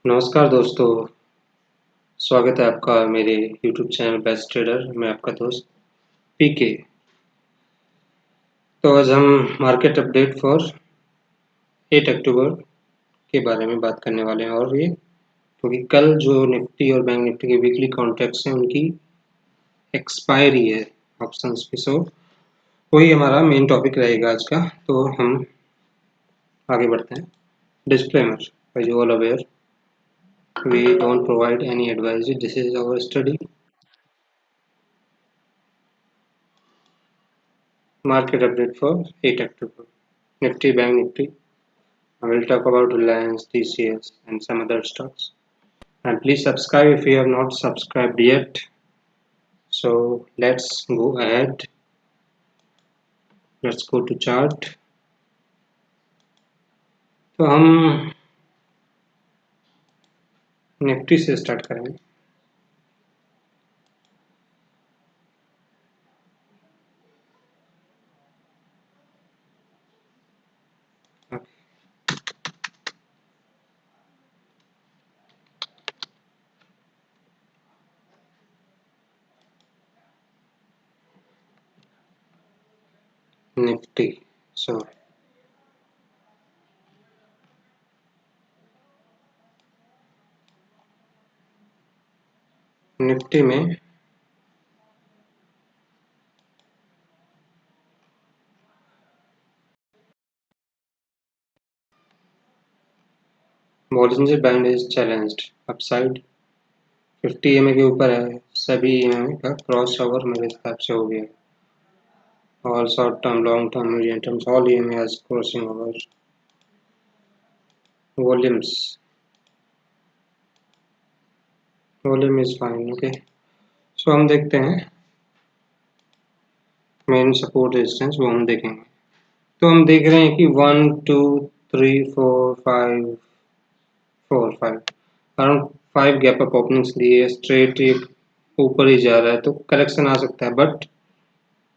नमस्कार दोस्तों, स्वागत है आपका मेरे YouTube चैनल बेस्ट ट्रेडर। मैं आपका दोस्त पीके। तो आज हम मार्केट अपडेट फॉर 8 अक्टूबर के बारे में बात करने वाले हैं। और ये क्योंकि कल जो निफ्टी और बैंक निफ्टी के वीकली कॉन्ट्रैक्ट्स हैं उनकी एक्सपायरी है ऑप्शंस की, सो वही हमारा मेन टॉपिक रहेगा आज का। तो हम आगे बढ़ते हैं। Disclaimer, as you all aware, we don't provide any advice. This is our study. Market update for 8 October. Nifty, Bank Nifty. I will talk about Reliance, TCS, and some other stocks. And please subscribe if you have not subscribed yet. So let's go ahead. Let's go to chart. तो हम Nifty से start करेंगे। Nifty, सो Nifty में Bollinger band is challenged upside 50 EMA के ऊपर है। सभी EMA का क्रॉस ओवर मेरे हिसाब से हो गया। All short term, long term, medium term, all EMA is crossing over. Volumes, volume is fine, okay. So हम देखते हैं मेन सपोर्ट रेजिस्टेंस, वो हम देखेंगे। तो हम देख रहे हैं कि 1 2 3 4 5 अराउंड 5 गैप अप ओपनिंग्स लिए स्ट्रेट ऊपर ही जा रहा है, तो करेक्शन आ सकता है। बट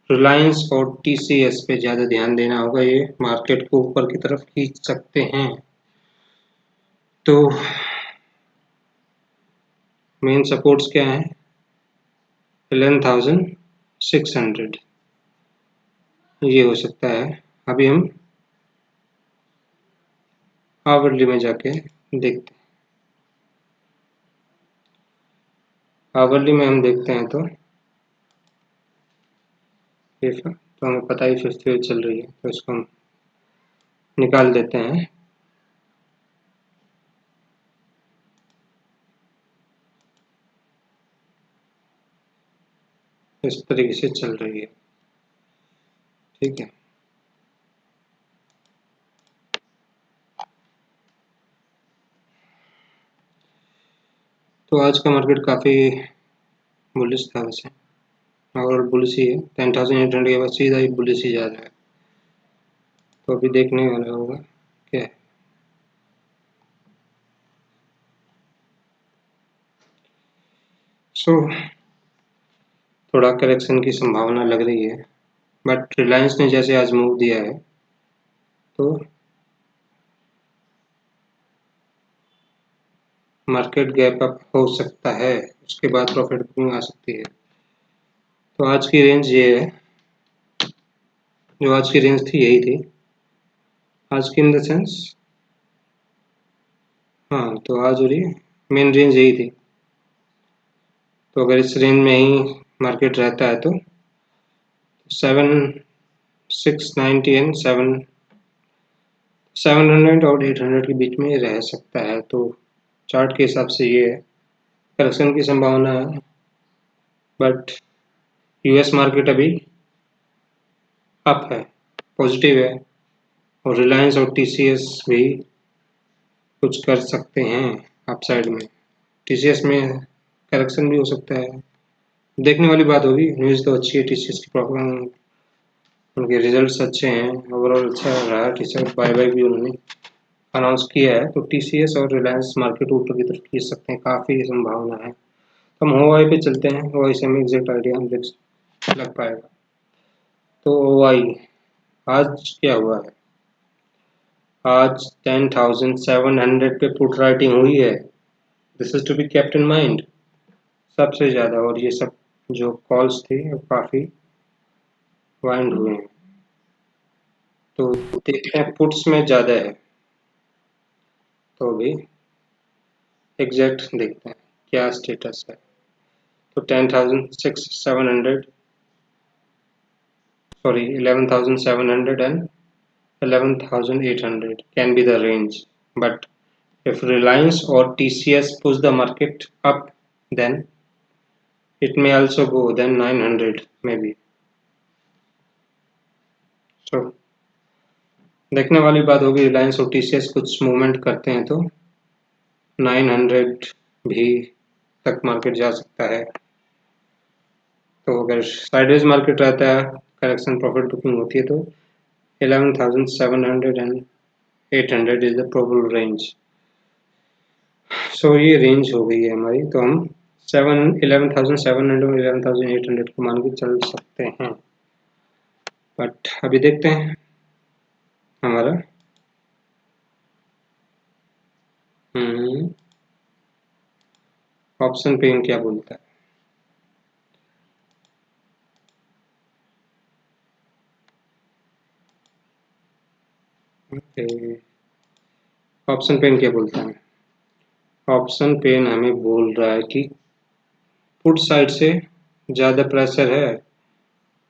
रिलायंस और TCS पे ज़्यादा ध्यान देना होगा, ये मार्केट को ऊपर की तरफ खींच सकते हैं। तो मेन सपोर्ट्स क्या हैं? 11,600 ये हो सकता है। अभी हम आवरली में जाके देखते हैं। आवरली में हम देखते हैं तो हमें पता ही 5th वेव चल रही है, तो इसको हम निकाल देते हैं। इस तरीके से चल रही है, ठीक है। तो आज का मार्केट काफ़ी बुलिश था वैसे, और बुलिश ही है। 10,800 के बाद सीधा ही बुलिश ही जा रहा है। तो अभी देखने वाला होगा क्या है। सो थोड़ा करेक्शन की संभावना लग रही है, बट रिलायंस ने जैसे आज मूव दिया है तो मार्केट गैप अप हो सकता है, उसके बाद प्रॉफिट बुकिंग आ सकती है। तो आज की रेंज ये है, जो आज की रेंज थी यही थी आज की, इन द सेंस। हाँ, तो आज हो रही है मेन रेंज यही थी। तो अगर इस रेंज में ही मार्केट रहता है तो 7,690 एंड 700 और 800 के बीच में रह सकता है। तो चार्ट के हिसाब से ये है, करेक्शन की संभावना है। बट US मार्केट अभी अप है, पॉजिटिव है, और रिलायंस और TCS भी कुछ कर सकते हैं अपसाइड में। TCS में करेक्शन भी हो सकता है, देखने वाली बात होगी। न्यूज़ तो अच्छी है, TCS की प्रॉब्लम, उनके रिजल्ट्स अच्छे हैं, ओवरऑल अच्छा रहा है। TCS बाय भी उन्होंने अनाउंस किया है, तो TCS और रिलायंस मार्केट ऊपर की तरफ खींच सकते हैं, काफ़ी संभावना है। तो हम OI पे चलते हैं, OI से हमें एग्जैक्ट आइडिया हम लग पाएगा। तो OI आज क्या हुआ है? आज 10,700 पे पुट राइटिंग हुई है, this is to be kept in mind सबसे ज़्यादा। और ये सब जो कॉल्स थे वो काफ़ी वाइंड हुए हैं। तो देखते हैं पुट्स में ज़्यादा है, तो अभी एग्जैक्ट देखते हैं क्या स्टेटस है। तो 10,700 sorry 11,700 and 11,800 can be the range, but if Reliance or TCS push the market up, then it may also go then 900 maybe. So देखने वाली बात होगी, रिलायंस और टीसीएस कुछ मूवमेंट करते हैं तो 900 भी तक मार्केट जा सकता है। तो अगर साइडवेज मार्केट रहता है, करेक्शन प्रॉफिट बुकिंग होती है, तो 11,700 and 800 is the probable range. So ये रेंज हो गई है हमारी, तो हम 11,700 और 11,800 को मान के चल सकते हैं। बट अभी देखते हैं हमारा ऑप्शन पेन क्या बोलता है। ऑप्शन पेन क्या बोलता है? ऑप्शन पेन हमें बोल रहा है कि पुट साइड से ज़्यादा प्रेशर है।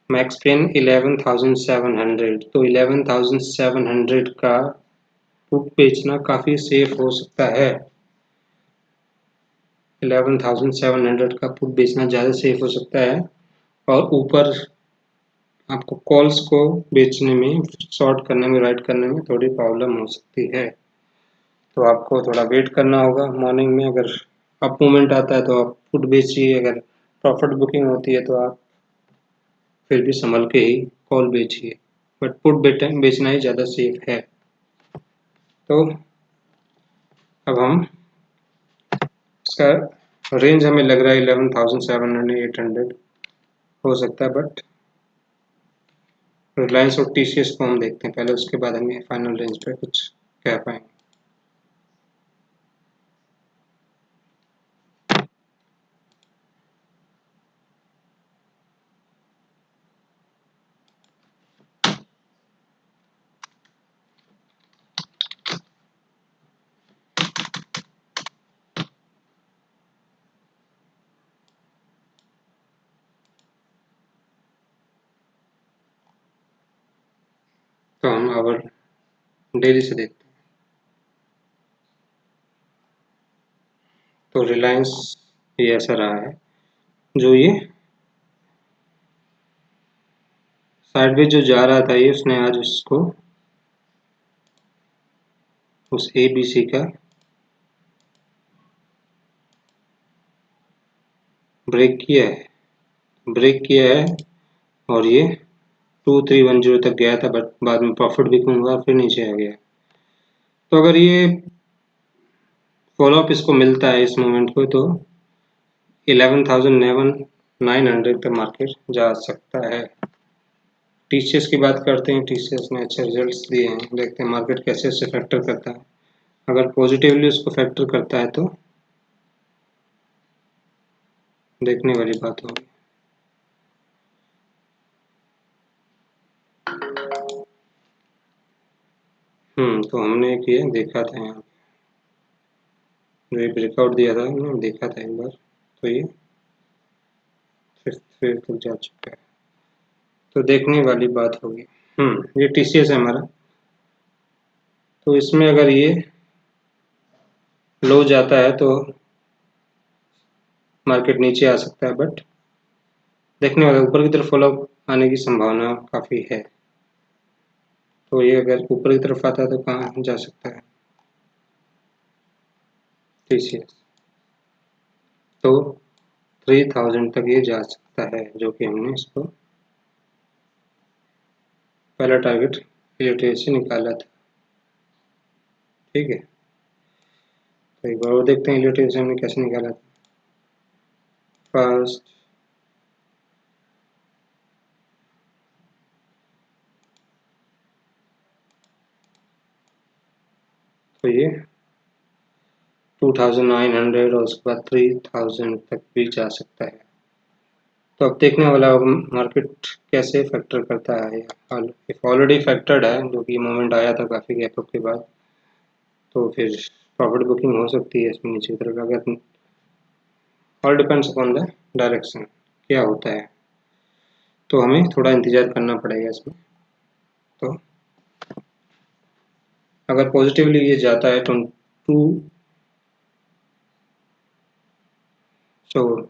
मैक्स पेन 11,700, तो 11,700 का पुट बेचना काफ़ी सेफ हो सकता है। 11,700 का पुट बेचना ज़्यादा सेफ हो सकता है, और ऊपर आपको कॉल्स को बेचने में, शॉर्ट करने में, राइट करने में थोड़ी प्रॉब्लम हो सकती है। तो आपको थोड़ा वेट करना होगा। मॉर्निंग में अगर अप मूवमेंट आता है तो आप पुट बेचिए, अगर प्रॉफिट बुकिंग होती है तो आप फिर भी संभल के ही कॉल बेचिए, बट पुट बेचना ही ज़्यादा सेफ है। तो अब हम इसका रेंज हमें लग रहा है 11,700 800 हो सकता है, बट रिलायंस और टीसीएस को हम देखते हैं पहले, उसके बाद हमें फाइनल रेंज पे कुछ कह पाएंगे। तो हम अब डेली से देखते हैं। तो रिलायंस ये ऐसा रहा है, जो ये साइडवेज जो जा रहा था, ये उसने आज उसको उस ए बी सी का ब्रेक किया है और ये 2310 तक गया था, बट बाद में प्रॉफिट भी कम हुआ, फिर नीचे आ गया। तो अगर ये फॉलोअप इसको मिलता है इस मोमेंट को, तो 11,900 पे मार्केट जा सकता है। टीसीएस की बात करते हैं। टीसीएस ने अच्छे रिजल्ट्स दिए हैं, देखते हैं मार्केट कैसे उसे फैक्टर करता है। अगर पॉजिटिवली उसको फैक्टर करता है तो देखने वाली बात होगी। तो हमने एक ये देखा था, यहाँ जो ये ब्रेकआउट दिया था हमने देखा था एक बार, तो ये फिफ्थ फेज तक जा चुका है, तो देखने वाली बात होगी। ये टीसीएस है हमारा, तो इसमें अगर ये लो जाता है तो मार्केट नीचे आ सकता है, बट देखने वाला ऊपर की तरफ फॉलो आने की संभावना काफ़ी है। तो ये अगर ऊपर की तरफ आता है तो कहाँ जा सकता है टीसीएस, तो 3,000 तक ये जा सकता है, जो कि हमने इसको पहला टारगेट इलेक्ट्रिक से निकाला था। ठीक है, तो एक बार और देखते हैं इलेक्ट्रिक से हमने कैसे निकाला था। फर्स्ट तो ये 2900 और उसके बाद 3000 तक भी जा सकता है। तो अब देखने वाला मार्केट कैसे फैक्टर करता है। इफ ऑलरेडी फैक्टर्ड है, जो कि मोमेंट आया था काफ़ी गैप के बाद, तो फिर प्रॉफिट बुकिंग हो सकती है इसमें नीचे की तरफ। अगर all depends upon the direction क्या होता है, तो हमें थोड़ा इंतज़ार करना पड़ेगा इसमें। तो अगर पॉजिटिवली ये जाता है तो सो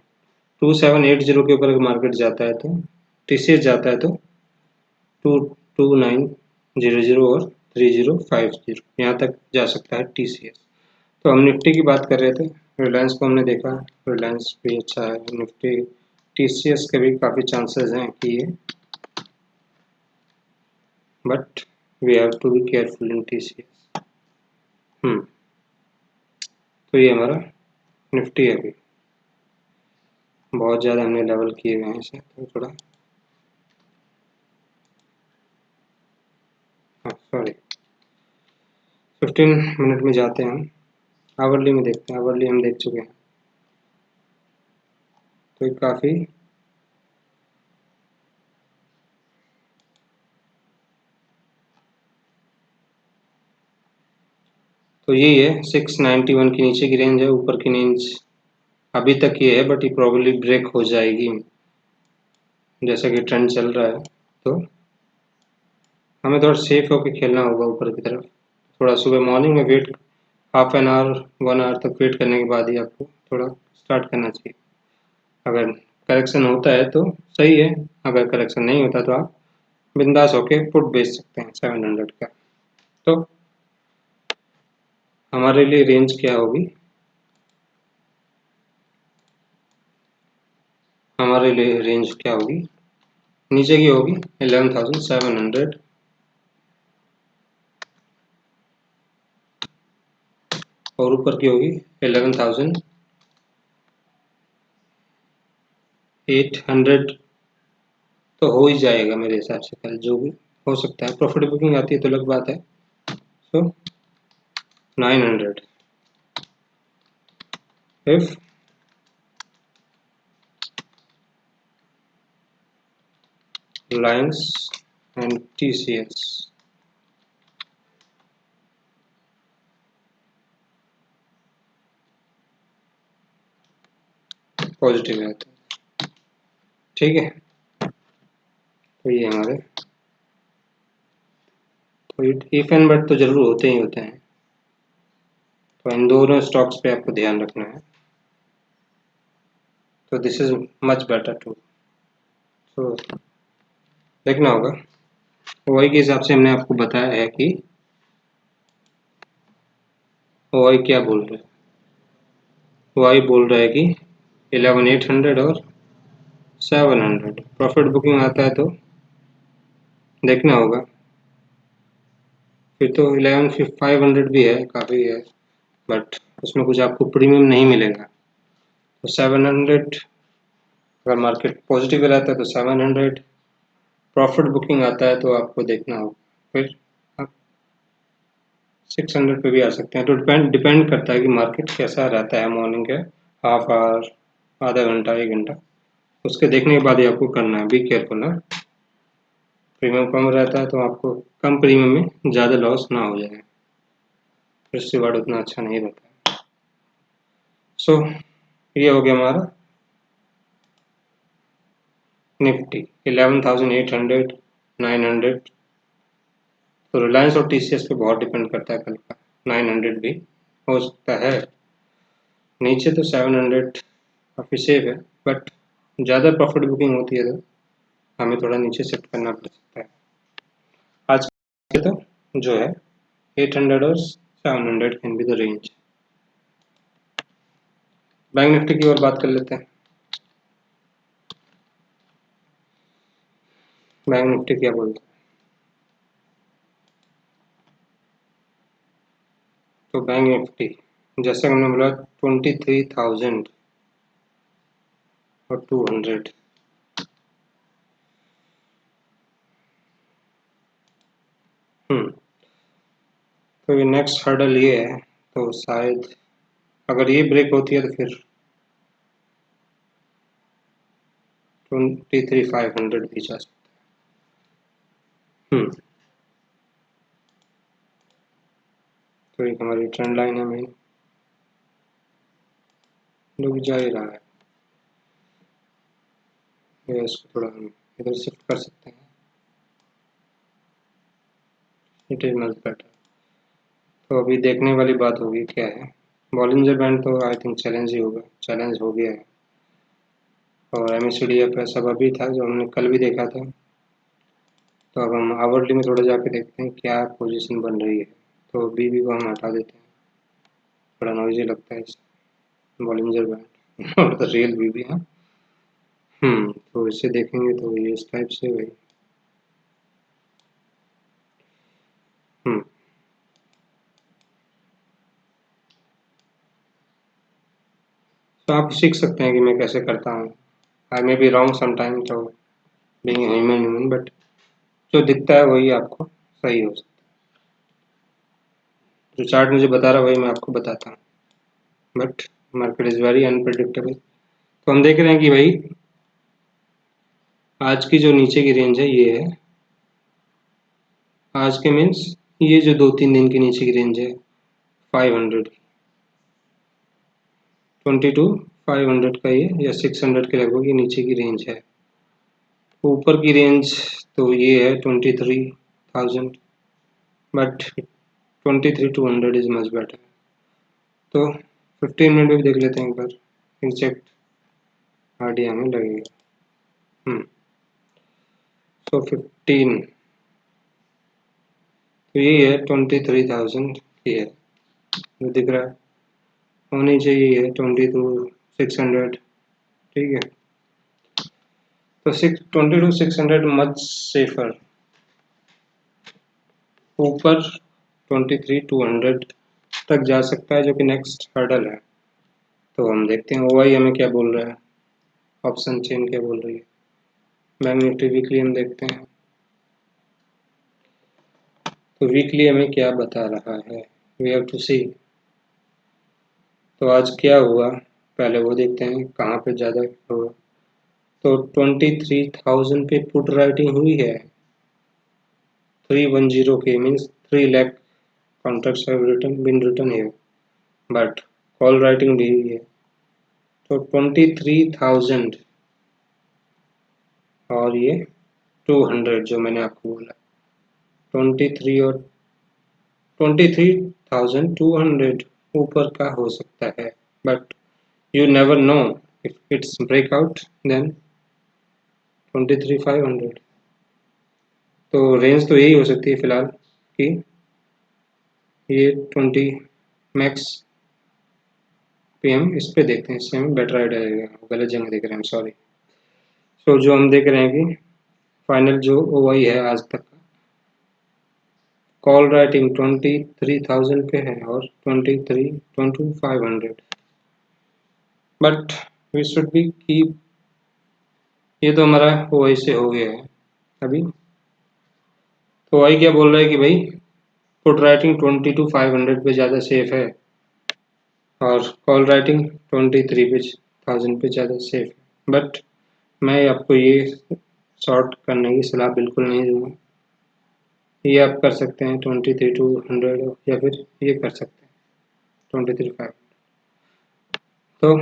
2780 के ऊपर मार्केट जाता है, तो टीसीएस जाता है तो 22900 और 3050 यहाँ तक जा सकता है टीसीएस। तो हम निफ्टी की बात कर रहे थे, रिलायंस को हमने देखा, रिलायंस भी अच्छा है। निफ्टी टीसीएस के भी काफ़ी चांसेस हैं कि ये, but we have to be careful in TCS. तो ये हमारा निफ्टी है। अभी बहुत ज़्यादा हमने लेवल किए हुए हैं इसे, तो थोड़ा सॉरी 15 मिनट में जाते हैं हम, आवरली में देखते हैं। आवरली हम देख चुके हैं, तो ये काफ़ी तो यही है 691 की नीचे की रेंज है, ऊपर की रेंज अभी तक ये है, बट ये प्रॉब्लली ब्रेक हो जाएगी जैसा कि ट्रेंड चल रहा है। तो हमें थोड़ा सेफ होकर खेलना होगा ऊपर की तरफ। थोड़ा सुबह मॉर्निंग में wait, half an hour 1 hour तक वेट करने के बाद ही आपको थोड़ा स्टार्ट करना चाहिए। अगर करेक्शन होता है तो सही है, अगर करेक्शन नहीं होता तो आप बिंदास होके पुट बेच सकते हैं 700 का। तो हमारे लिए रेंज क्या होगी, हमारे लिए रेंज क्या होगी, नीचे की होगी 11,700 और ऊपर की होगी 11,800। तो हो ही जाएगा मेरे हिसाब से कल, जो भी हो सकता है। प्रॉफिट बुकिंग आती है तो अलग बात है। सो 900 if Reliance and TCS positive है तो ठीक है। तो ये हमारे तो इफ एंड बट तो जरूर होते ही होते हैं, तो इन दोनों स्टॉक्स पे आपको ध्यान रखना है। तो this is much better to, तो देखना होगा। वही के हिसाब से हमने आपको बताया है कि वही क्या बोल रहे हैं, वही बोल रहा है कि 11,800 और 700 प्रॉफिट बुकिंग आता है तो देखना होगा। फिर तो 11,500 भी है, काफ़ी है, बट उसमें कुछ आपको प्रीमियम नहीं मिलेगा। तो 700 अगर मार्केट पॉजिटिव रहता है तो 700 प्रॉफिट बुकिंग आता है तो आपको देखना होगा। फिर आप 600 पे भी आ सकते हैं। तो डिपेंड करता है कि मार्केट कैसा रहता है मॉर्निंग के हाफ आवर, आधा घंटा, 1 घंटा, उसके देखने के बाद ही आपको करना है। बी केयरफुल है, प्रीमियम कम रहता है तो आपको कम प्रीमियम में ज़्यादा लॉस ना हो जाए, रिस्क रिवार्ड उतना अच्छा नहीं रहता है। सो ये हो गया हमारा निफ्टी 11,800 900। तो रिलायंस और टीसीएस पे बहुत डिपेंड करता है कल का। 900 भी हो सकता है, नीचे तो 700 काफ़ी सेफ है, बट ज़्यादा प्रॉफिट बुकिंग होती है तो हमें थोड़ा नीचे शिफ्ट करना पड़ सकता है। आज के तो जो है 800 और 700 can be the range. Bank Nifty की ओर बात कर लेते हैं। बैंक निफ्टी क्या बोलते हैं, तो बैंक निफ्टी जैसे हमने बोला 23,000 और 200। तो ये नेक्स्ट हर्डल ये है, तो शायद अगर ये ब्रेक होती है तो फिर 23,500 भी जा सकता है। तो एक हमारी ट्रेंड लाइन है मेन, जो कि जा ही रहा है। ये इसको थोड़ा हम इधर शिफ्ट कर सकते हैं, इट इज मच बेटर। तो अभी देखने वाली बात होगी क्या है। बॉलिंजर बैंड तो आई थिंक चैलेंज ही होगा, चैलेंज हो गया है। और MACD सब अभी था जो हमने कल भी देखा था। तो अब हम आवरली में थोड़ा जाके देखते हैं क्या पोजीशन बन रही है। तो BB को हम हटा देते हैं, बड़ा नॉइजी लगता है बॉलिंजर बैंड और द रियल BB है। तो इसे देखेंगे तो ये इस टाइप से भाई। हम्म तो आप सीख सकते हैं कि मैं कैसे करता हूँ। आई मे बी रॉन्ग समटाइम, तो बीइंग ह्यूमन बट जो दिखता है वही आपको सही हो सकता है। जो चार्ट मुझे बता रहा है वही मैं आपको बताता हूँ, but market is very unpredictable. तो हम देख रहे हैं कि भाई आज की जो नीचे की रेंज है ये है, आज के मीन्स ये जो 2-3 दिन की नीचे की रेंज है 500 की, 22,500 का ये या 600 के लगभग ये नीचे की रेंज है। ऊपर की रेंज तो ये है 23,000, बट 23,200 इज मच बेटर। तो 15 मिनट में भी देख लेते हैं एक बार, एग्जैक्ट आइडिया हमें लगेगा। तो 15, तो यही है 23,000 की है जो दिख रहा है, होनी चाहिए है 22,600। ठीक है, तो 22,600 मच सेफर। ऊपर 23,200 तक जा सकता है जो कि नेक्स्ट हर्डल है। तो हम देखते हैं OI हमें क्या बोल रहा है, ऑप्शन चेन क्या बोल रही है। मैग्नेटिक वीकली हम देखते हैं, तो वीकली हमें क्या बता रहा है, वी हैव टू सी। तो आज क्या हुआ पहले वो देखते हैं, कहाँ पे ज़्यादा हुआ। तो 23,000 पे पुट राइटिंग हुई है, 310 के means 3 lakh contracts have been written है, बट कॉल राइटिंग भी हुई है। तो 23,000 और ये 200 जो मैंने आपको बोला, 23 और 23,200 ऊपर का हो सकता है, but you never know, if it's breakout then 23,500। तो रेंज तो यही हो सकती है फिलहाल कि ये 20 मैक्स पे हम इस पे देखते हैं, इससे हमें बेटर आइडिया रहेगा। गलत जगह देख रहे हैं, सॉरी। तो जो हम देख रहे हैं कि फाइनल जो OI है आज तक का, कॉल राइटिंग 23,000 पे है और 23,500, but we should be keep. ये तो हमारा OI से हो गया है अभी। तो OI क्या बोल रहा है कि भाई पुट राइटिंग 22,500 पे ज़्यादा सेफ है और कॉल राइटिंग 23,000 पे ज़्यादा सेफ है, बट मैं आपको ये शॉर्ट करने की सलाह बिल्कुल नहीं दूंगा। ये आप कर सकते हैं 23,200 या फिर ये कर सकते हैं 23,500। तो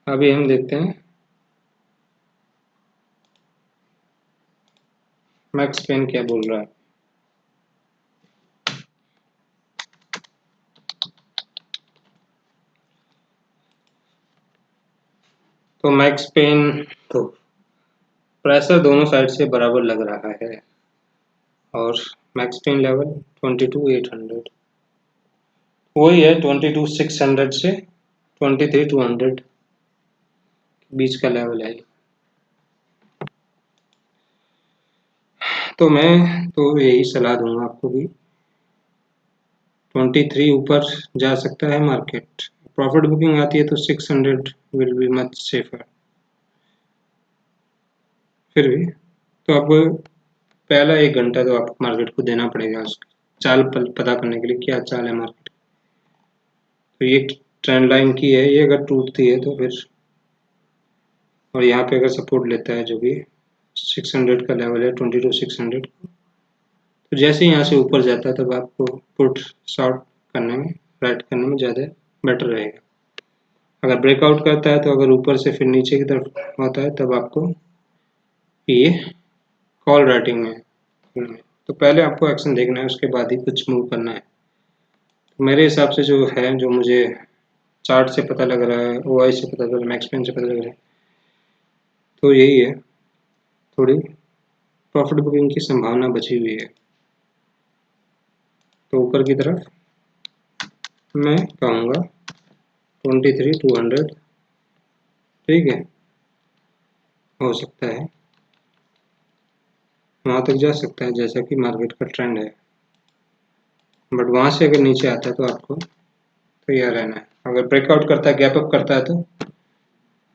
अभी हम देखते हैं मैक्स पेन क्या बोल रहा है। तो मैक्स पेन तो प्रेशर दोनों साइड से बराबर लग रहा है और मैक्स पेन लेवल 22,800 वही है, 22,600 से 23,200 बीच का लेवल है। तो मैं तो यही सलाह दूंगा आपको भी, 23 ऊपर जा सकता है मार्केट, प्रॉफिट बुकिंग आती है तो 600 विल बी मच सेफर। फिर भी तो आपको पहला 1 घंटा तो आपको मार्केट को देना पड़ेगा उसका चाल पता करने के लिए क्या चाल है मार्केट। तो ये ट्रेंड लाइन की है, ये अगर टूटती है तो फिर, और यहाँ पे अगर सपोर्ट लेता है जो कि 600 का लेवल है, 22,600, तो जैसे ही यहाँ से ऊपर जाता है तब आपको पुट शॉर्ट करने में, राइट करने में ज़्यादा बेटर रहेगा। अगर ब्रेकआउट करता है तो अगर ऊपर से फिर नीचे की तरफ होता है तब आपको ये कॉल राइटिंग में तो पहले आपको एक्शन देखना है, उसके बाद ही कुछ मूव करना है। तो मेरे हिसाब से जो है, जो मुझे चार्ट से पता लग रहा है, OI से पता लग रहा है, मैक्सपेन से पता लग रहा है, तो यही है, थोड़ी प्रॉफिट बुकिंग की संभावना बची हुई है। तो ऊपर की तरफ मैं कहूँगा 23,200, ठीक है, हो सकता है वहाँ तक जा सकता है जैसा कि मार्केट का ट्रेंड है, बट वहाँ से अगर नीचे आता है तो आपको तैयार रहना है। अगर ब्रेकआउट करता है, गैप अप करता है, तो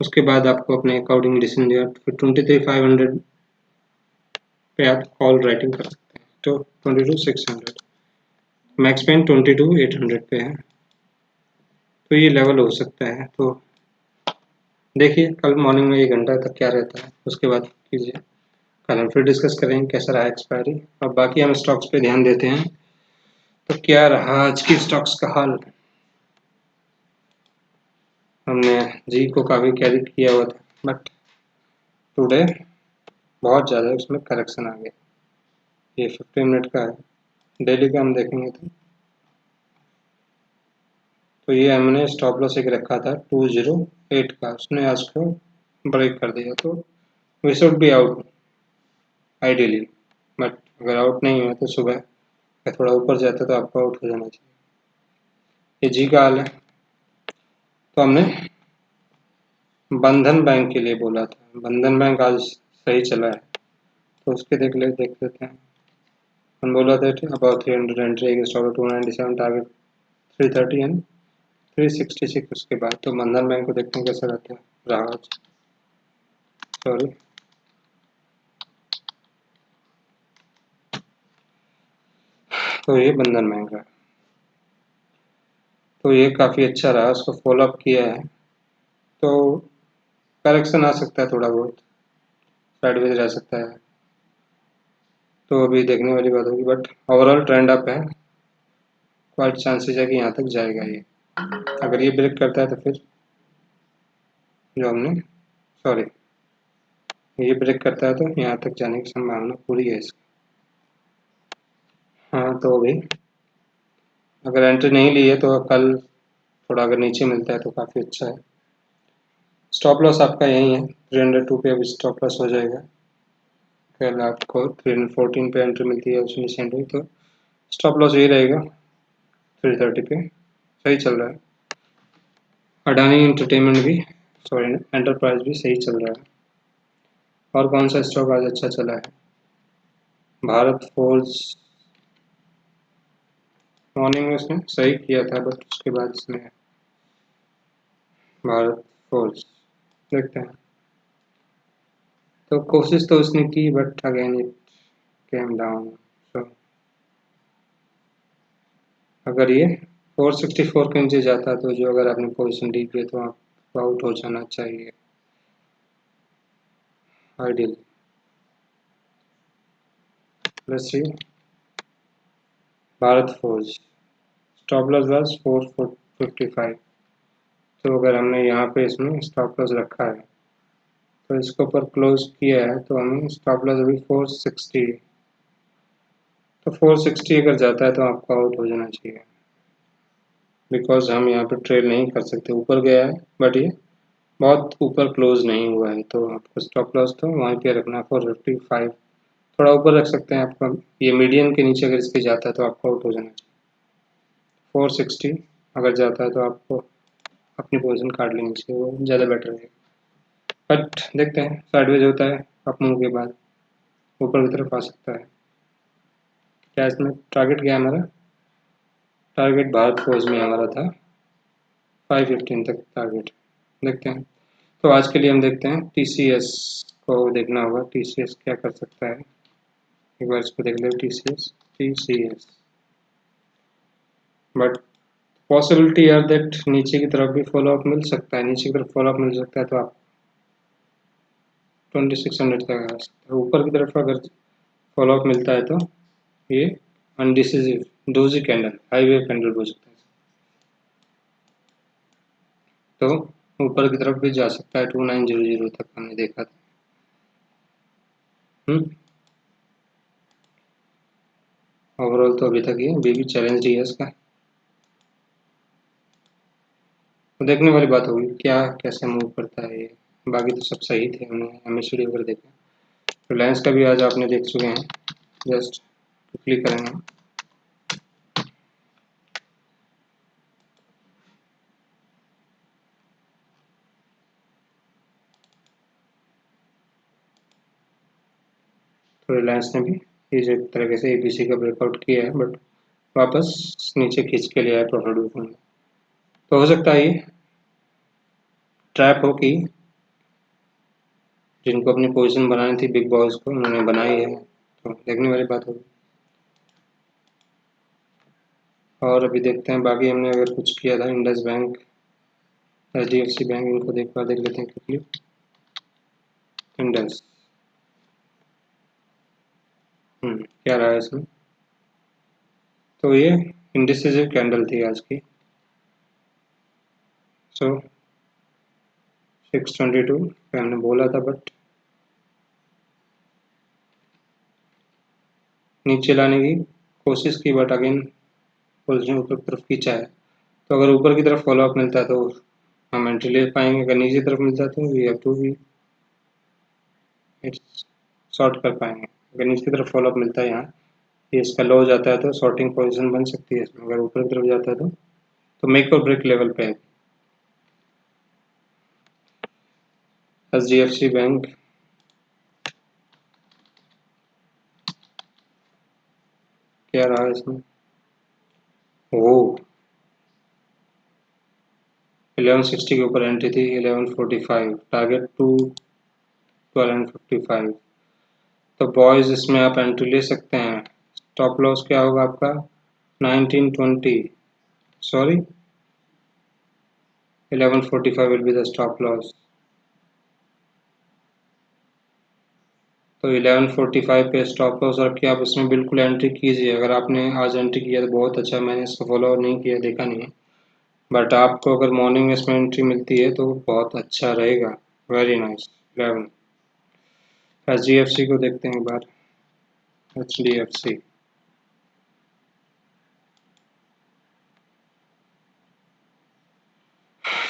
उसके बाद आपको अपने अकॉर्डिंग डिसीजन लिया, फिर 23,500 पे आप कॉल राइटिंग कर सकते हैं। तो 22,600, मैक्स पेन 22,800 पे है, तो ये लेवल हो सकता है। तो देखिए कल मॉर्निंग में 1 घंटा तक क्या रहता है, उसके बाद कीजिए। कल हम फिर डिस्कस करेंगे कैसा रहा एक्सपायरी, और बाकी हम स्टॉक्स पे ध्यान देते हैं। तो क्या रहा आज की स्टॉक्स का हाल। हमने जी को काफ़ी कैरी किया हुआ था, बट टुडे बहुत ज़्यादा उसमें करेक्शन आ गया। ये 15 मिनट का है, डेली का हम देखेंगे तो ये हमने स्टॉप लॉस एक रखा था 208 का, उसने आज को ब्रेक कर दिया, तो we should be out ideally. But अगर आउट नहीं हुआ तो सुबह थोड़ा ऊपर जाता तो आपको आउट हो जाना चाहिए। ये जी का हाल है। तो हमने बंधन बैंक के लिए बोला था, बंधन बैंक आज सही चला है, तो उसके देख लेते हैं। हम बोला था about 300 entry, stop 297, target 330 and 366 उसके बाद। तो बंधन बैंक को देखते हैं कैसा रहता है रहा। सॉरी, तो ये बंधन बैंक है, तो ये काफ़ी अच्छा रहा, उसको फॉलो अप किया है। तो करेक्शन आ सकता है, थोड़ा बहुत साइडवेज रह सकता है, तो अभी देखने वाली बात होगी, बट ओवरऑल ट्रेंड अप है। क्वाइट चांसेस है कि यहाँ तक जाएगा ये। अगर ये ब्रेक करता है तो फिर जो हमने, सॉरी, ये ब्रेक करता है तो यहाँ तक जाने की संभावना पूरी है इसकी। हाँ, तो अभी अगर एंट्री नहीं ली है तो कल थोड़ा अगर नीचे मिलता है तो काफ़ी अच्छा है। स्टॉप लॉस आपका यही है 302 पे, अभी स्टॉप लॉस हो जाएगा। कल आपको 314 पे एंट्री मिलती है, उसमें नीचे एंट्री, तो स्टॉप लॉस यही रहेगा 330 पे। सही चल रहा है। अडानी एंटरटेनमेंट भी, सॉरी, एंटरप्राइज भी सही चल रहा है। और कौन सा स्टॉक आज अच्छा चला है? भारत फोर्ज, मॉर्निंग में उसने सही किया था, बट उसके बाद इसने, भारत फोर्ज देखते हैं। तो कोशिश तो उसने की, but again it came down. So अगर ये 464 के नीचे जाता तो जो, अगर आपने पोजीशन ली है तो आप आउट हो जाना चाहिए ideally. Let's see, Bharat forge stop loss was 455, तो अगर हमने यहाँ पे इसमें स्टॉप लॉस रखा है तो इसको ऊपर क्लोज किया है, तो हमें स्टॉप लॉस अभी 460, तो 460 अगर जाता है तो आपको आउट हो जाना चाहिए, बिकॉज हम यहाँ पे ट्रेड नहीं कर सकते। ऊपर गया है बट ये बहुत ऊपर क्लोज नहीं हुआ है, तो आपको स्टॉप लॉस तो वहीं पे रखना है 455। थोड़ा ऊपर रख सकते हैं आपका, ये मीडियम के नीचे अगर इसके जाता है तो आपको आउट हो जाना चाहिए। 460 अगर जाता है तो आपको अपनी पोजीशन काट लेनी चाहिए, वो ज़्यादा बेटर है। बट देखते हैं, साइडवेज होता है अप मूव के बाद ऊपर की तरफ आ सकता है। क्या इसमें टारगेट क्या है हमारा? टारगेट भारत फोर्ज में हमारा था 515 तक टारगेट, देखते हैं। तो आज के लिए हम देखते हैं TCS को देखना होगा, TCS क्या कर सकता है। एक बार इसको देख ले, TCS, but possibility are that नीचे की तरफ भी फॉलो अप मिल सकता है, नीचे की तरफ फॉलो अप मिल सकता है तो आप 2600 तक आ सकता है। ऊपर की तरफ अगर फॉलो अप मिलता है तो ये indecisive doji candle, high wave candle बोल सकते हैं, तो ऊपर की तरफ भी जा सकता है। 2900 तक हमने देखा था। ओवरऑल तो अभी तक ये भी चैलेंज ही है इसका, तो देखने वाली बात होगी क्या कैसे मूव करता है ये। बाकी तो सब सही थे, हमने MACD वगैरह देखा। रिलायंस का भी आज आपने देख चुके हैं, जस्ट क्लिक करेंगे। तो रिलायंस ने भी इस एक तरीके से ABC का ब्रेकआउट किया है, बट वापस नीचे खींच के लिया है प्रॉफिट बुकिंग में। तो हो सकता है ये ट्रैप हो कि जिनको अपनी पोजीशन बनानी थी बिग बॉस को, उन्होंने बनाई है, तो देखने वाली बात होगी। और अभी देखते हैं बाकी हमने अगर कुछ किया था, इंडस बैंक, HDFC बैंक, इनको देख लेते हैं क्विकली। इंडस क्या रहा है इसमें, तो ये इंडिसिसिव कैंडल थी आज की। सो 622 हमने बोला था, बट नीचे लाने की कोशिश की, बट अगेन पोजीशन ऊपर की तरफ खींचा है। तो अगर ऊपर की तरफ फॉलो अप मिलता है तो हम एंट्री ले पाएंगे, अगर नीचे की तरफ मिलता है तो वी हैव टू भी शॉर्ट कर पाएंगे। अगर नीचे की तरफ फॉलो अप मिलता है यहाँ, ये इसका लो हो जाता है तो शॉर्टिंग पोजीशन बन सकती है इसमें। अगर ऊपर की तरफ जाता है तो मेक और ब्रेक लेवल पे है। HDFC बैंक क्या रहा है इसमें, वो 1160 के ऊपर एंट्री थी, 1145 टारगेट टू 1255। तो बॉयज इसमें आप एंट्री ले सकते हैं। स्टॉप लॉस क्या होगा आपका 1920, sorry 1145 will be the stop loss. तो 1145 पे स्टॉप लॉस रख के आप इसमें बिल्कुल एंट्री कीजिए। अगर आपने आज एंट्री किया तो बहुत अच्छा, मैंने इसको फॉलो नहीं किया, देखा नहीं है, बट आपको अगर मॉर्निंग में इसमें एंट्री मिलती है तो बहुत अच्छा रहेगा। Very nice. 11 HDFC को देखते हैं एक बार। HDFC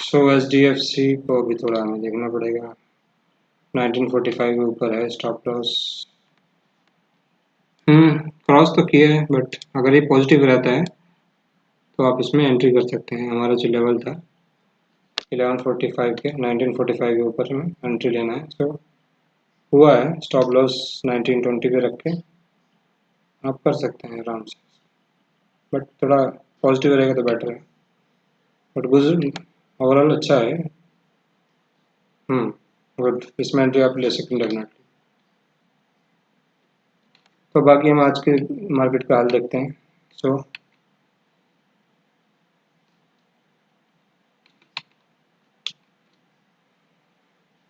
सो HDFC को अभी थोड़ा हमें देखना पड़ेगा। 1945 के ऊपर है स्टॉप लॉस। क्रॉस तो किया है, बट अगर ये पॉजिटिव रहता है तो आप इसमें एंट्री कर सकते हैं। हमारा जो लेवल था 1145 के, 1945 के ऊपर में एंट्री लेना है। तो हुआ है स्टॉप लॉस 1920 पे रख के आप कर सकते हैं आराम से, बट थोड़ा पॉजिटिव रहेगा तो बेटर है। बट गुड, ओवरऑल अच्छा है। गुड, इसमें एंट्री आप ले सकते हैं डेफिनेटली। तो बाकी हम आज के मार्केट का हाल देखते हैं। सो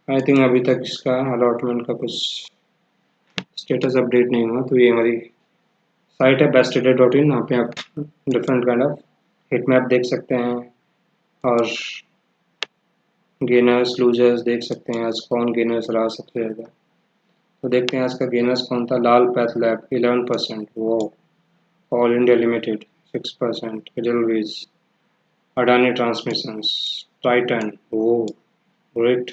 आई थिंक अभी तक इसका अलॉटमेंट का कुछ स्टेटस अपडेट नहीं हुआ। तो ये हमारी साइट है besttrader.in, यहाँ पे आप different kind of hit map देख सकते हैं और गेनर्स लूजर्स देख सकते हैं। आज कौन गेनर्स रहा सबसे ज़्यादा, तो देखते हैं आज का गेनर्स कौन था। लाल पैथ लैब 11%, वो all India limited 6%, Edelweiss, Adani transmissions, Titan, वो ग्रेट।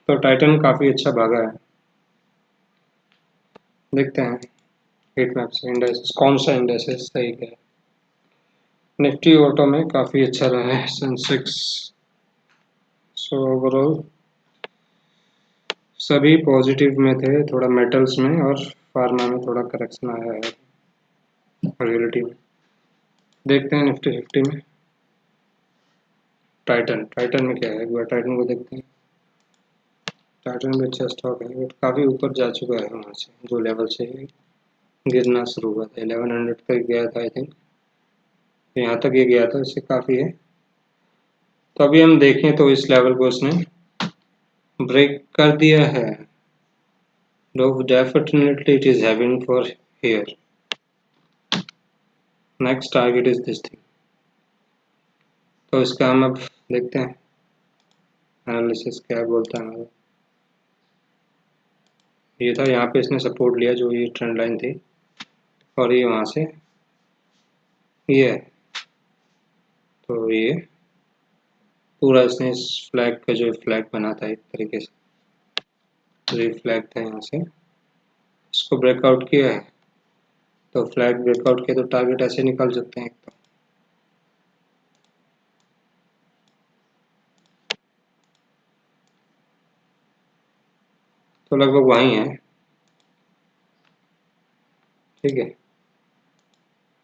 तो टाइटन काफ़ी अच्छा भागा है। देखते हैं हिट मैप से इंडेक्स कौन सा इंडेक्स है सही है। निफ्टी ऑटो में काफ़ी अच्छा रहा है सेंसेक्स। सो ओवरऑल सभी पॉजिटिव में थे, थोड़ा मेटल्स में और फार्मा में थोड़ा करेक्शन आया है रियलिटी में। देखते हैं निफ्टी 50 में टाइटन में क्या है, एक बार टाइटन को देखते हैं। टाइटन भी अच्छा स्टॉक है, बट काफ़ी ऊपर जा चुका है वहाँ से, जो लेवल से गिरना शुरू हुआ था 1100 तक गया था आई थिंक। यहाँ तक ये गया था, इससे काफ़ी है। तो अभी हम देखें तो इस लेवल को उसने ब्रेक कर दिया है। Though definitely it is having for here. Next target is this thing. तो इसका हम अब देखते हैं एनालिसिस क्या बोलता है हमारा। ये था, यहाँ पे इसने सपोर्ट लिया जो ये ट्रेंड लाइन थी, और ये वहाँ से ये है। तो ये पूरा इसने इस फ्लैग का जो फ्लैग बना था एक तरीके से, ये फ्लैग था, यहाँ से इसको ब्रेकआउट किया है। तो फ्लैग ब्रेकआउट किया तो टारगेट ऐसे निकाल सकते हैं। एक तो लगभग वहीं है, ठीक है,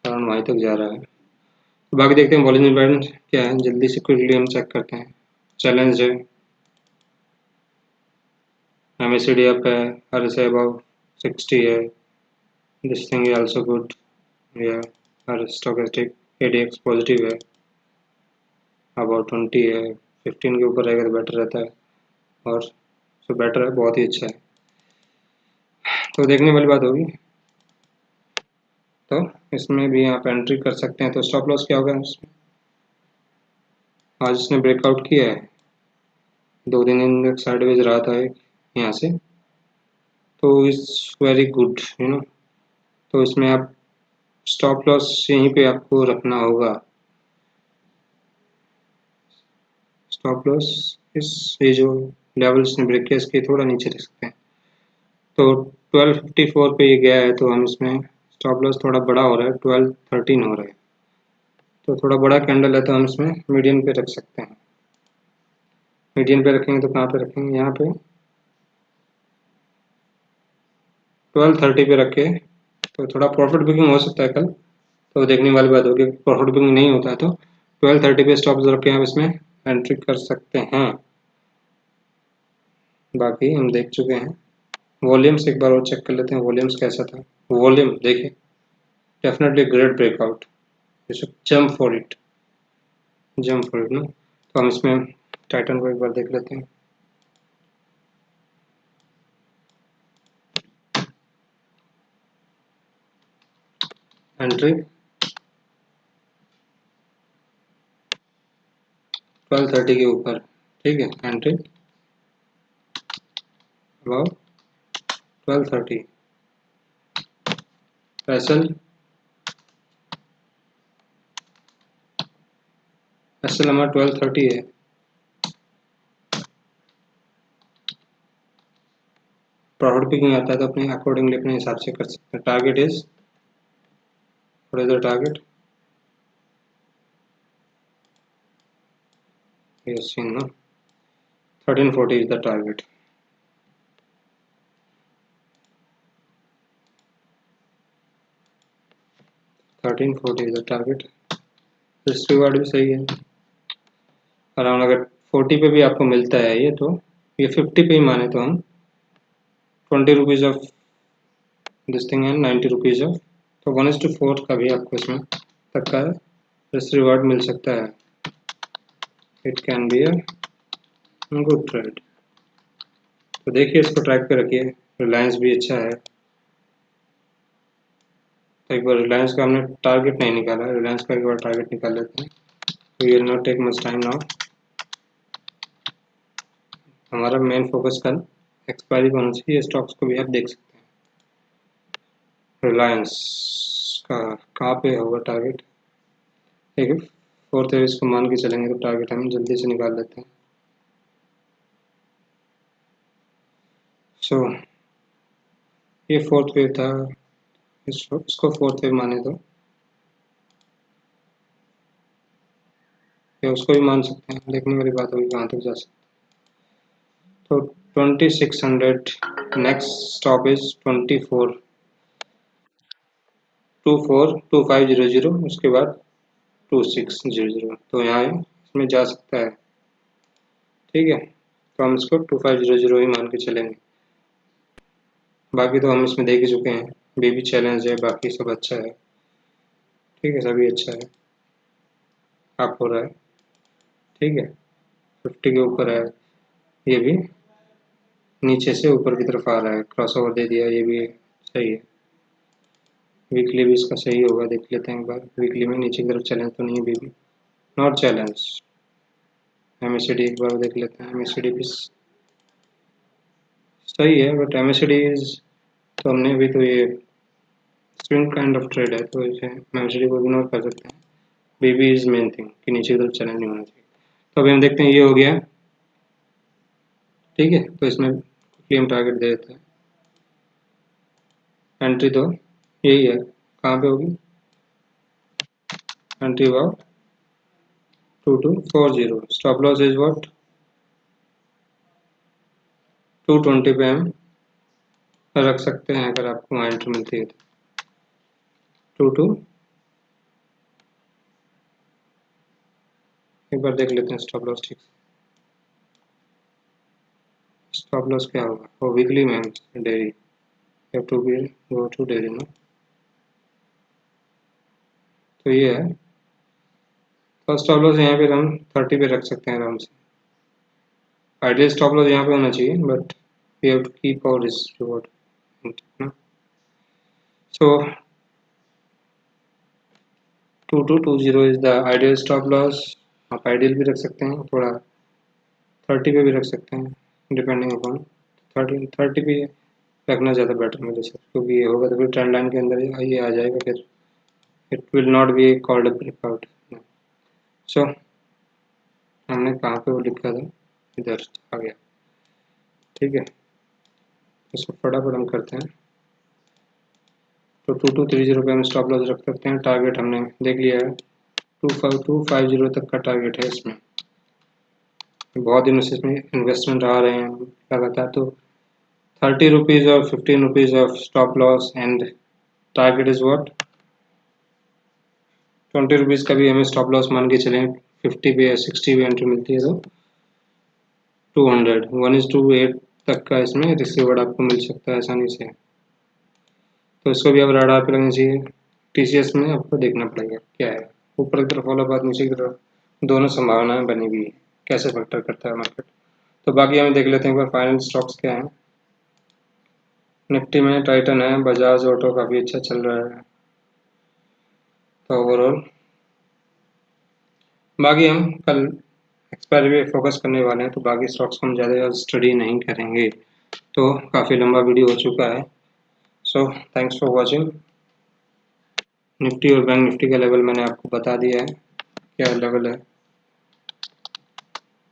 कारण वहीं तक जा रहा है। तो बाकी देखते हैं वॉल्यूम पैटर्न क्या है, जल्दी से क्विकली हम चेक करते हैं। चैलेंज है, MACD अप है, RSI अबव 60 है, this thing is also good, या हर स्टोकेस्टिक ADX पॉजिटिव है, अबाउट 20 है, 15 के ऊपर रहेगा तो बेटर रहता है, और जो बेटर है बहुत ही अच्छा है। तो देखने वाली बात होगी। तो इसमें भी आप एंट्री कर सकते हैं। तो स्टॉप लॉस क्या होगा इसमें, आज इसने ब्रेकआउट किया है, 2 दिन इंडेक्स साइडवेज रहा था एक यहाँ से, तो इट्स वेरी गुड, तो इसमें आप स्टॉप लॉस यहीं पे आपको रखना होगा। स्टॉप लॉस इस ये जो लेवल इसने ब्रेक किया इसके थोड़ा नीचे रख सकते हैं। तो 1254 पे ये गया है, तो हम इसमें स्टॉप लॉस थोड़ा बड़ा हो रहा है, 1213 हो रहा है, तो थोड़ा बड़ा कैंडल है, तो हम इसमें मीडियम पे रख सकते हैं। मीडियम पे रखेंगे तो कहाँ पे रखेंगे, यहाँ पे 1230 पे रखे, तो थोड़ा प्रॉफिट बुकिंग हो सकता है कल। तो देखने वाली बात होगी, प्रॉफिट बुकिंग नहीं होता है तो 1230 पे स्टॉप रख के आप इसमें एंट्री कर सकते हैं। बाकी हम देख चुके हैं। वॉल्यूम्स एक बार और चेक कर लेते हैं, वॉल्यूम्स कैसा था। वॉल्यूम देखिए, definitely great breakout, you should jump for it, jump for it ना। तो हम इसमें टाइटन को एक बार देख लेते हैं। एंट्री 1230 के ऊपर, ठीक है, एंट्री अबाउट 1230। एसएल हमारा 1230 है। प्रॉफिट पिकिंग आता है तो अपने अकॉर्डिंगली अपने हिसाब से कर सकते हैं। Target is, what is the target, yes in ना, 1340 is the target. Thirteen forty is the target. Risk reward भी सही है, अराउंड अगर 40 पे भी आपको मिलता है ये, तो ये 50 पे ही माने तो हम 20 rupees of this thing and 90 rupees of, तो 1:4 का भी आपको इसमें तक का रिस्क रिवार्ड मिल सकता है। It can be a good trade. तो देखिए, इसको ट्रैक पे रखिए। रिलायंस भी अच्छा है, तो एक बार रिलायंस का हमने टारगेट नहीं निकाला, रिलायंस का एक बार टारगेट निकाल लेते हैं। तो ये not take much time now, हमारा मेन फोकस कल एक्सपायरी का होना चाहिए। स्टॉक्स को भी आप देख सकते हैं। रिलायंस का कहाँ पे होगा टारगेट, ठीक है, 4th वेव को मान के चलेंगे तो टारगेट हम जल्दी से निकाल लेते हैं। सो ये 4th वेव था, इसको 4th वेव माने तो या उसको भी मान सकते हैं, देखने वाली बात होगी कहाँ तक जा सकते। तो 2600, नेक्स्ट स्टॉप इज 242500, उसके बाद 2600, तो यहाँ इसमें जा सकता है, ठीक है। तो हम इसको 2500 ही मान के चलेंगे। बाकी तो हम इसमें देख ही चुके हैं, बेबी चैलेंज है, बाकी सब अच्छा है, ठीक है, सभी अच्छा है। अप हो रहा है, ठीक है, 50 के ऊपर है, ये भी नीचे से ऊपर की तरफ आ रहा है, क्रॉस ओवर दे दिया, ये भी सही है। वीकली भी इसका सही होगा, देख लेते हैं एक बार, वीकली में नीचे की तरफ चैलेंज तो नहीं है बीबी, नॉट चैलेंज। एमएससीडी एक बार देख लेते हैं, एमएससीडी भी सही है, बट एमएससीडी तो हमने अभी तो ये स्विंग काइंड ऑफ ट्रेड है, तो इसे एमएससीडी को इग्नोर कर सकते हैं। बीबी इज मेन थिंग कि नीचे की तरफ चैलेंज नहीं होना चाहिए। तो अभी हम देखते हैं, ये हो गया, ठीक है, तो इसमें क्लेम टारगेट दे देते हैं। एंट्री तो यही है, कहाँ पे होगी, entry about 2240, stop loss is what 220 पे हम रख सकते हैं अगर आपको वहाँ एंट्री मिलती है तो। एक बार देख लेते हैं स्टॉप लॉस ठीक से, स्टॉप लॉस क्या होगा वो वीकली में, daily have to be go to daily ना, तो ये है। तो स्टॉप लॉस यहाँ पे हम 30 पे रख सकते हैं आराम से, आइडियल स्टॉप लॉस यहाँ पे होना चाहिए, but we have to keep our risk reward ना। So 2220 is the ideal stop loss. आप आइडियल भी रख सकते हैं, थोड़ा 30 पे भी रख सकते हैं, डिपेंडिंग अपॉन 30 पे रखना ज़्यादा बेटर मेरे से, क्योंकि ये होगा तो फिर ट्रेंड लाइन के अंदर ये आ जाएगा, फिर it will not be called a breakout. So हमने कहाँ पे वो लिखा था, इधर आ गया, ठीक है, इसको फटाफट हम करते हैं। तो 2230 पे हम स्टॉप लॉस रख सकते हैं, टारगेट हमने देख लिया है, 25250 तक का टारगेट है इसमें। बहुत दिनों से इसमें इन्वेस्टमेंट आ रहे हैं लगातार, तो 30 रुपीज़ और 15 rupees of stop loss and target is what 20 rupees का भी हमें स्टॉप लॉस मान के चलें, 50 पे या 60 पे एंट्री मिलती है तो 200 1:8 तक का इसमें रिसीवर्ड आपको मिल सकता है आसानी से। तो इसको भी अब रडार पे लगना चाहिए। टीसीएस में आपको देखना पड़ेगा क्या है, ऊपर की तरफ वाला बात, नीचे की तरफ, दोनों संभावनाएं बनी हुई है, कैसे फैक्टर करता है मार्केट। तो बाकी हमें देख लेते हैं एक बार फाइनल स्टॉक्स क्या है। निफ्टी में टाइटन है, बजाज ऑटो काफ़ी अच्छा चल रहा है, तो ओवरऑल बाकी हम कल एक्सपायरी पे फोकस करने वाले हैं, तो बाकी स्टॉक्स को हम ज़्यादा स्टडी नहीं करेंगे। तो काफ़ी लंबा वीडियो हो चुका है, so thanks for watching. Nifty और बैंक निफ्टी का लेवल मैंने आपको बता दिया है, क्या लेवल है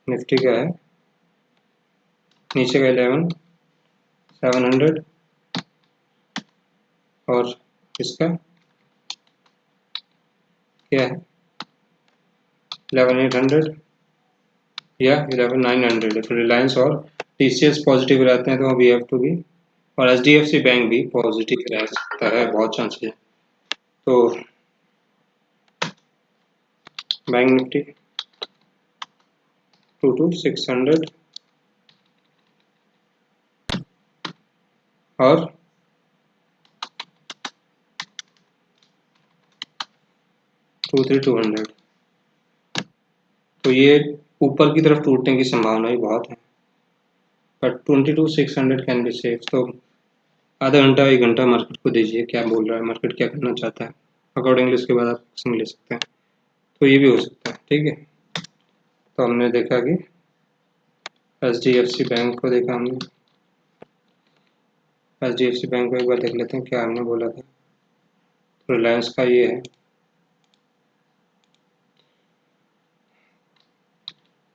निफ्टी का है, नीचे का 11,700 और इसका क्या है 11,800 या 11,900। तो रिलायंस और टीसीएस पॉजिटिव रहते हैं तो वी हैव टू बी, और एचडीएफसी बैंक भी पॉजिटिव रह सकता है, बहुत चांसेस है। तो बैंक निफ्टी 22,600 और 23,200, तो ये ऊपर की तरफ टूटने की संभावना ही बहुत है, बट 22,600 कैन बी सेफ। तो आधा घंटा 1 घंटा मार्केट को दीजिए, क्या बोल रहा है मार्केट, क्या करना चाहता है, अकॉर्डिंगली उसके बाद आप समझ ले सकते हैं। तो ये भी हो सकता है, ठीक है। तो हमने देखा कि एचडीएफसी बैंक को देखा हमने, एचडीएफसी बैंक को एक बार देख लेते हैं क्या हमने बोला था। तो रिलायंस का ये है,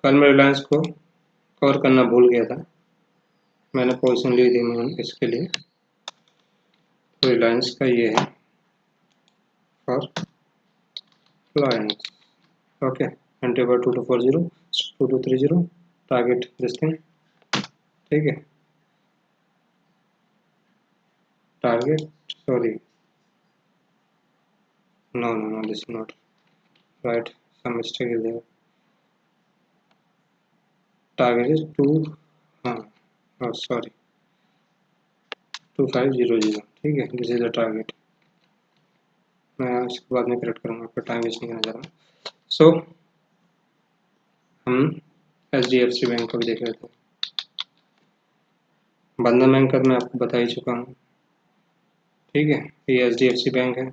कल मैं रिलायंस को कवर करना भूल गया था, मैंने पोजीशन ली थी मैं इसके लिए। तो रिलायंस का ये है for Reliance, okay, entry about 2240 2230, target this thing, ठीक है, target sorry no this is not right, some mistake is there, target is 2 हाँ oh sorry 2500, ठीक है, दिस इज द टारगेट। मैं इसके बाद में करेक्ट करूँगा, आपका टाइम वेस्ट नहीं करना चाह रहा। सो हम HDFC बैंक का भी देख लेते हैं। बंधन बैंक का मैं आपको बता ही चुका हूँ, ठीक है। ये HDFC बैंक है,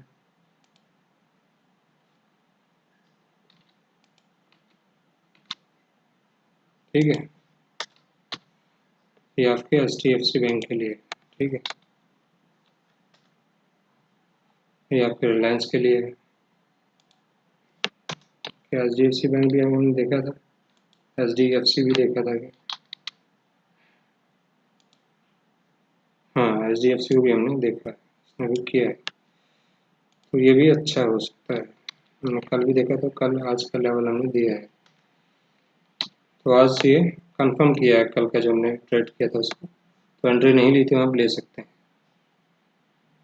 ठीक है। ये आपके HDFC बैंक के लिए, ठीक है। ये आपके रिलायंस के लिए है। HDFC बैंक भी हमने देखा था, HDFC भी देखा था कि हाँ, HDFC को भी हमने देखा है, इसने भी किया है, तो ये भी अच्छा हो सकता है। हमने कल भी देखा था, कल आज का लेवल हमने दिया है, तो आज ये कंफर्म किया है कल का जो हमने ट्रेड किया था उसको, तो एंट्री नहीं ली थी आप ले सकते हैं,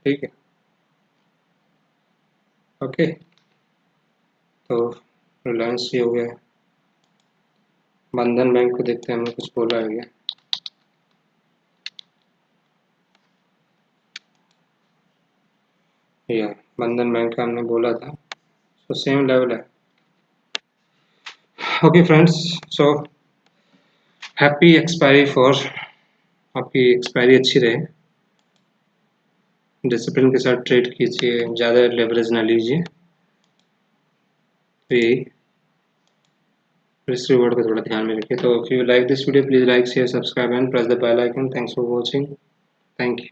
ठीक है। ओके, तो रिलायंस ये हो गया। बंधन बैंक को देखते हैं, हमने कुछ बोला है क्या। या बंधन बैंक का हमने बोला था, तो सेम लेवल है। Okay friends, so happy expiry for, आपकी एक्सपायरी अच्छी रहे, डिसिप्लिन के साथ ट्रेड कीजिए, ज़्यादा लेवरेज ना लीजिए, तो यही रिस्क रिवॉर्ड को थोड़ा ध्यान में रखिए। तो if you like this video please like share subscribe and press the bell icon. Thanks for watching, thank you.